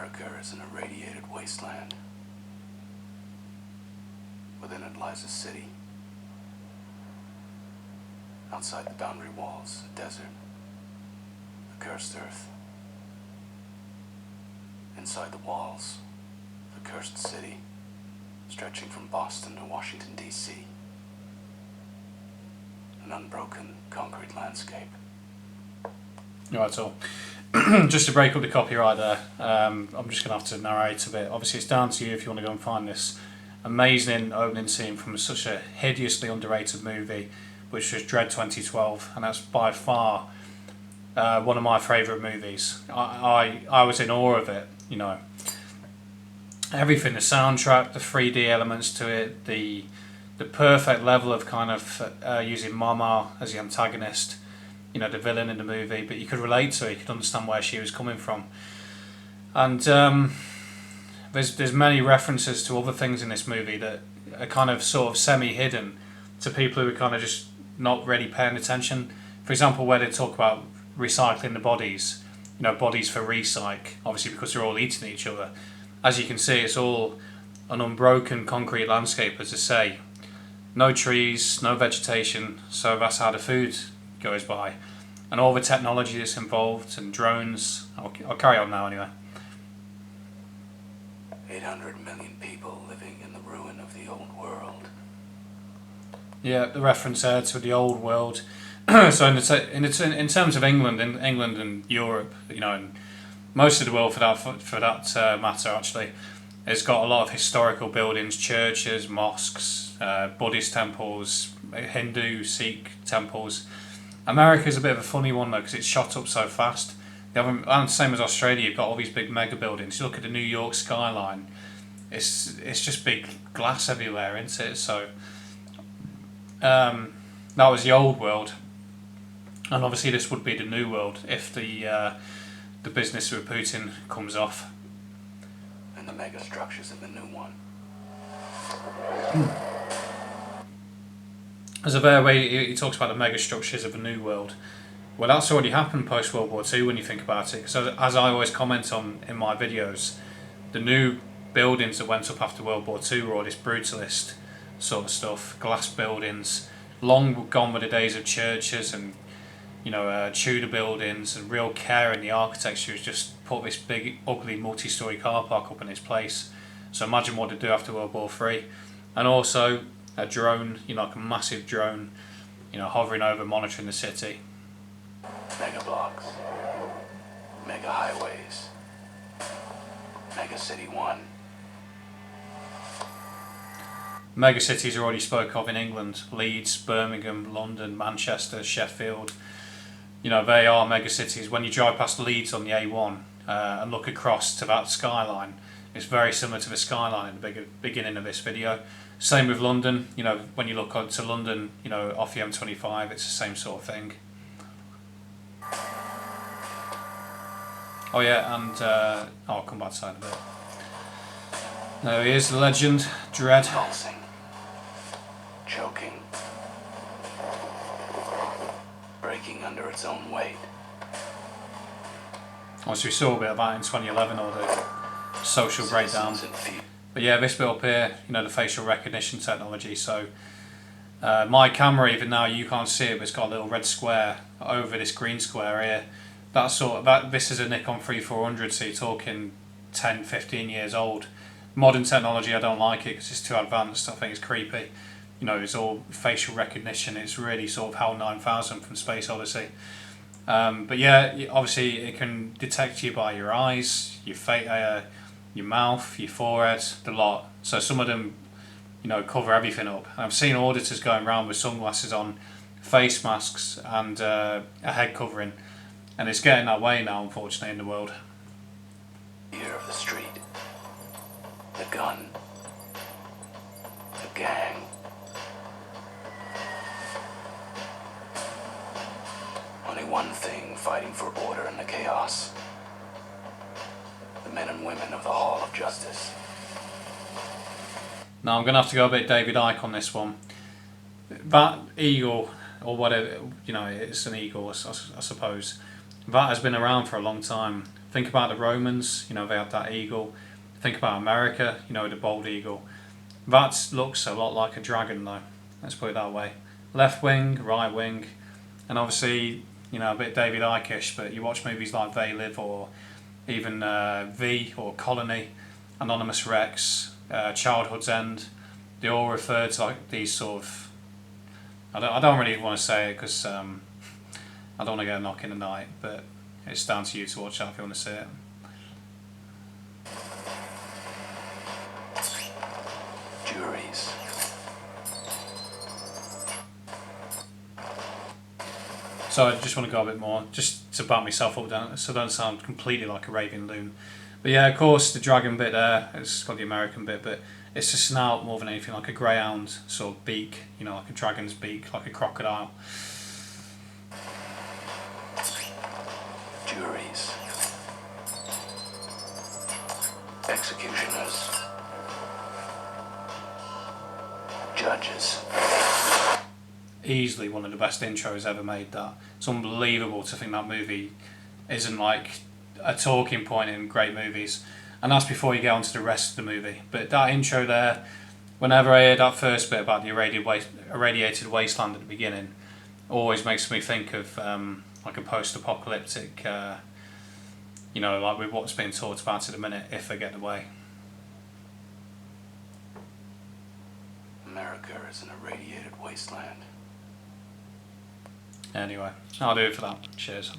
America is an irradiated wasteland. Within it lies a city. Outside the boundary walls, a desert, a cursed earth. Inside the walls, the cursed city, stretching from Boston to Washington, D.C. An unbroken concrete landscape. Right, so just to break up the copyright there, I'm just going to have to narrate a bit. Obviously, it's down to you if you want to go and find this amazing opening scene from such a hideously underrated movie, which was Dredd 2012, and that's by far one of my favourite movies. I was in awe of it, you know. Everything, the soundtrack, the 3D elements to it, the perfect level of kind of using Mama as the antagonist, you know, the villain in the movie, but you could relate to it, you could understand where she was coming from. And there's many references to other things in this movie that are kind of sort of semi-hidden to people who are kind of just not really paying attention. For example, where they talk about recycling the bodies, you know, bodies for recycle, obviously because they're all eating each other. As you can see, it's all an unbroken concrete landscape, as I say. No trees, no vegetation, so that's how the food goes by. And all the technology that's involved, and drones. I'll carry on now anyway. 800 million people living in the ruin of the old world. Yeah, the reference there to the old world. So in terms of England and Europe, you know, and most of the world for that matter, actually, it's got a lot of historical buildings, churches, mosques, Buddhist temples, Hindu, Sikh temples. America's a bit of a funny one though, because it's shot up so fast. And same as Australia, you've got all these big mega buildings. You look at the New York skyline, it's just big glass everywhere, isn't it? So that was the old world, and obviously this would be the new world if the business with Putin comes off. And the mega structures of the new one. There's a very way he talks about the mega structures of the new world. Well, that's already happened post World War II when you think about it. Because as I always comment on in my videos, the new buildings that went up after World War II were all this brutalist sort of stuff, glass buildings. Long gone were the days of churches and, you know, Tudor buildings, and real care in the architecture has just put this big, ugly, multi-storey car park up in its place. So imagine what they do after World War III. And also a drone, you know, like a massive drone, you know, hovering over, monitoring the city. Mega blocks, mega highways, mega city one. Mega cities are already spoke of in England: Leeds, Birmingham, London, Manchester, Sheffield. You know, they are mega cities. When you drive past Leeds on the A1 and look across to that skyline, it's very similar to the skyline in the beginning of this video. Same with London. You know, when you look to London, you know, off the M25, it's the same sort of thing. Oh yeah, and I'll come back to that in a bit. There he is, the legend, Dredd. Pulsing, choking, breaking under its own weight. Obviously we saw a bit of that in 2011, or the social breakdown. But yeah, this bit up here, you know, the facial recognition technology. So my camera, even now you can't see it, but it's got a little red square over this green square here. This is a Nikon 3400, so you're talking 10, 15 years old. Modern technology, I don't like it because it's too advanced. I think it's creepy. You know, it's all facial recognition. It's really sort of HAL 9000 from Space Odyssey. But yeah, obviously it can detect you by your eyes, your mouth, your forehead, the lot. So some of them, you know, cover everything up. And I've seen auditors going around with sunglasses on, face masks, and a head covering. And it's getting that way now, unfortunately, in the world. Fear of the street, the gun, the gang. Only one thing fighting for order in the chaos. The men and women of the Hall of Justice. Now I'm going to have to go a bit David Icke on this one. That eagle, or whatever, you know, it's an eagle, I suppose. That has been around for a long time. Think about the Romans, you know, they had that eagle. Think about America, you know, the bald eagle. That looks a lot like a dragon though, let's put it that way. Left wing, right wing, and obviously, you know, a bit David Icke-ish, but you watch movies like They Live or even V or Colony, Anonymous Rex, Childhood's End, they all refer to like these sort of, I don't really want to say it because I don't want to get a knock in the night, but it's down to you to watch that if you want to see it. Juries. So I just want to go a bit more, just to back myself up down, so I don't sound completely like a raving loon. But yeah, of course, the dragon bit there, it's got the American bit, but it's a snout more than anything, like a greyhound sort of beak, you know, like a dragon's beak, like a crocodile. Juries. Executioners. Judges. Easily one of the best intros ever made. That it's unbelievable to think that movie isn't like a talking point in great movies, and that's before you get on to the rest of the movie. But that intro there, whenever I hear that first bit about the irradiated wasteland at the beginning, always makes me think of like a post-apocalyptic, you know, like with what's being talked about at the minute, if they get away. America is an irradiated wasteland. Anyway, I'll do it for that. Cheers.